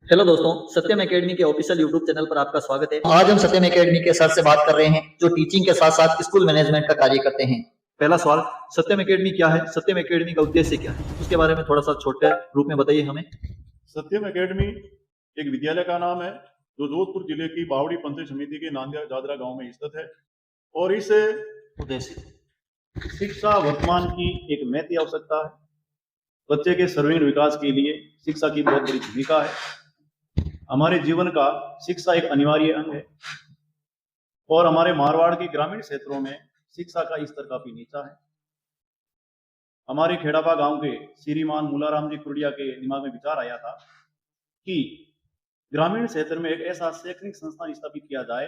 Hello दोस्तों, सत्यम academy के official YouTube channel पर आपका स्वागत है। आज हम सत्यम एकेडमी के सर से बात कर रहे हैं जो टीचिंग के साथ साथ स्कूल मैनेजमेंट का कार्य करते हैं। पहला सवाल, सत्यम एकेडमी क्या है? सत्यम एकेडमी का उद्देश्य क्या है? उसके बारे में थोड़ा सा छोटे रूप में बताइए हमें। सत्यम एकेडमी एक विद्यालय का नाम है जो जोधपुर जिले की बावड़ी पंचायत समिति के नांदिया जादरा गांव में स्थित है। और इस उद्देश्य शिक्षा वर्तमान की एक महती आवश्यकता है। बच्चे के सर्वांगीण विकास के लिए शिक्षा की बहुत बड़ी भूमिका है। हमारे जीवन का शिक्षा एक अनिवार्य अंग है और हमारे मारवाड़ के ग्रामीण क्षेत्रों में शिक्षा का स्तर काफी नीचा है। हमारे खेड़ापा गांव के श्रीमान मूलाराम जी कुर्डिया के दिमाग में विचार आया था कि ग्रामीण क्षेत्र में एक ऐसा शैक्षणिक संस्थान स्थापित किया जाए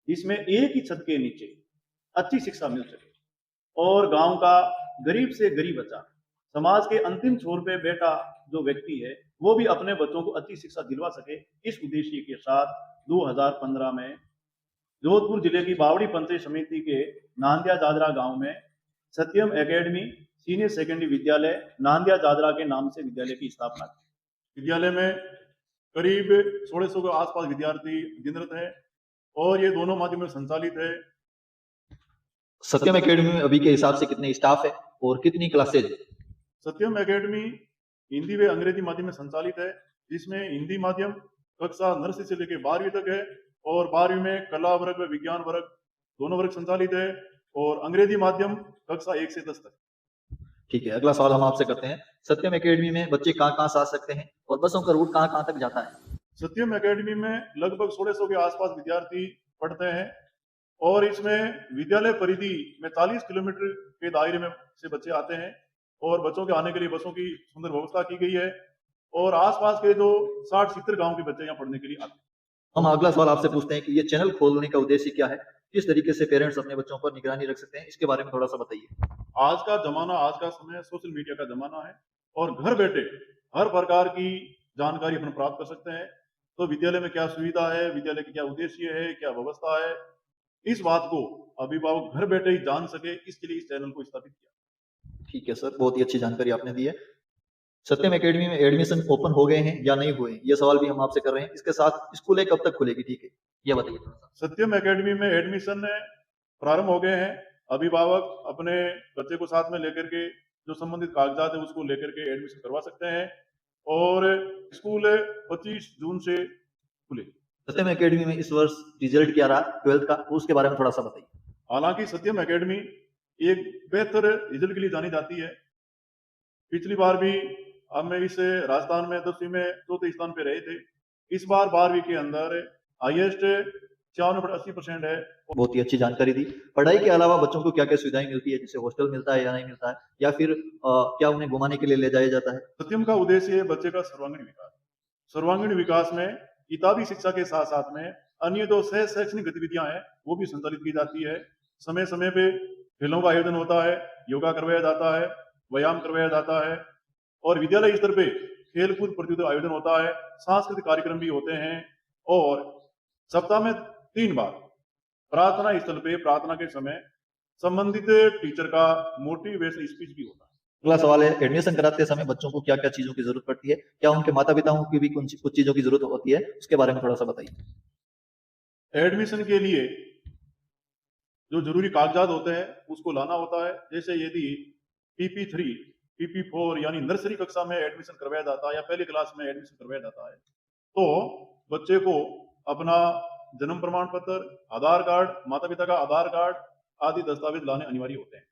जिसमें एक ही छत के नीचे अच्छी शिक्षा मिल सके और गांव का गरीब से गरीब बच्चा, समाज के अंतिम छोर पे बैठा जो व्यक्ति है, वो भी अपने बच्चों को अच्छी शिक्षा दिलवा सके। इस उद्देश्य के साथ 2015 में जोधपुर जिले की बावड़ी पंचायत समिति के नांदिया जादरा गांव में सत्यम एकेडमी सीनियर सेकेंडरी विद्यालय नांदिया जादरा के नाम से विद्यालय की स्थापना की। विद्यालय में करीब 1600 के आसपास विद्यार्थी अध्ययनरत है और ये दोनों माध्यम में संचालित है। सत्यम एकेडमी में अभी के हिसाब से कितने स्टाफ है और कितनी क्लासेज है? सत्यम एकेडमी हिंदी व अंग्रेजी माध्यम में संचालित है, जिसमें हिंदी माध्यम कक्षा नर्सरी से लेकर 12वीं तक है और 12वीं में कला वर्ग व विज्ञान वर्ग दोनों वर्ग संचालित है और अंग्रेजी माध्यम कक्षा 1 से 10 तक। ठीक है, अगला सवाल हम आपसे करते हैं। सत्यम एकेडमी में बच्चे कहाँ से आ सकते हैं और बसों का रूट कहाँ तक जाता है? सत्यम एकेडमी में लगभग 1600 के आसपास विद्यार्थी पढ़ते हैं और इसमें विद्यालय परिधि में 40 किलोमीटर के दायरे में से बच्चे आते हैं और बच्चों के आने के लिए बसों की सुंदर व्यवस्था की गई है और आसपास के जो 60-70 गांव के बच्चे यहाँ पढ़ने के लिए आते हैं। हम अगला सवाल आपसे पूछते हैं कि ये चैनल खोलने का उद्देश्य क्या है? किस तरीके से पेरेंट्स अपने बच्चों पर निगरानी रख सकते हैं? इसके बारे में थोड़ा सा बताइए। आज का जमाना, आज का समय सोशल मीडिया का जमाना है और घर बैठे हर प्रकार की जानकारी अपन प्राप्त कर सकते हैं। तो विद्यालय में क्या सुविधा है, विद्यालय की क्या उद्देश्य है, क्या व्यवस्था है, इस बात को अभिभावक घर बैठे ही जान सके, इसके लिए इस चैनल को स्थापित किया। ठीक है सर, बहुत ही अच्छी जानकारी आपने दी है। सत्यम एकेडमी में एडमिशन ओपन हो गए हैं या नहीं हुए, ये सवाल भी हम आपसे कर रहे हैं। इसके साथ स्कूल कब तक खुलेगी? ठीक है, ये बताइए थोड़ा सा। सत्यम एकेडमी में एडमिशन प्रारंभ हो गए हैं। अभिभावक अपने बच्चे को साथ में लेकर के जो संबंधित कागजात है उसको लेकर के एडमिशन करवा सकते हैं और स्कूल 25 जून से खुले। सत्यम एकेडमी में इस वर्ष रिजल्ट क्या रहा 12th का, उसके बारे में थोड़ा सा बताइए। हालांकि सत्यम एकेडमी एक बेहतर रिजल्ट के लिए जानी जाती है। पिछली बार भी हम इस राजस्थान में 10वीं में चौथे स्थान पे रहे थे। इस बार 12वीं के अंदर हाईएस्ट 54.80% है। बहुत ही अच्छी जानकारी दी। पढ़ाई के अलावा बच्चों को क्या क्या सुविधाएं मिलती है, जैसे हॉस्टल मिलता है या नहीं मिलता है, या फिर क्या उन्हें घुमाने के लिए ले जाया जाता है? सत्यम का उद्देश्य है बच्चे का सर्वांगीण विकास। सर्वांगीण विकास में किताबी शिक्षा के साथ साथ में अन्य जो सह शैक्षणिक गतिविधियां हैं वो भी संचालित की जाती है। समय समय पे खेलों का आयोजन होता है, योगा करवाया जाता है, व्यायाम करवाया जाता है और विद्यालय स्तर पे खेलकूद प्रतियोगिता आयोजन होता है, सांस्कृतिक कार्यक्रम भी होते हैं और सप्ताह में 3 बार प्रार्थना स्थल पे प्रार्थना के समय संबंधित टीचर का मोटिवेशन स्पीच भी होता है। अगला सवाल है, एडमिशन कराते समय बच्चों को क्या क्या चीजों की जरूरत पड़ती है? क्या उनके माता पिताओं की भी कुछ चीजों की जरूरत होती है? उसके बारे में थोड़ा सा बताइए। एडमिशन के लिए जो जरूरी कागजात होते हैं उसको लाना होता है। जैसे यदि PP3 PP4 यानी नर्सरी कक्षा में एडमिशन करवाया जाता है या पहली क्लास में एडमिशन करवाया जाता है तो बच्चे को अपना जन्म प्रमाण पत्र, आधार कार्ड, माता पिता का आधार कार्ड आदि दस्तावेज लाने अनिवार्य होते हैं।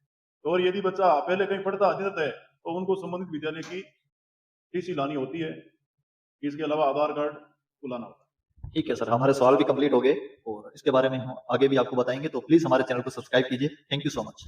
और यदि बच्चा पहले कहीं पढ़ता अध्ययनरत है तो उनको संबंधित विद्यालय की टीसी लानी होती है। इसके अलावा आधार कार्ड को लाना होता है। ठीक है सर, हमारे सवाल भी कंप्लीट हो गए और इसके बारे में हम आगे भी आपको बताएंगे, तो प्लीज हमारे चैनल को सब्सक्राइब कीजिए। Thank you so much.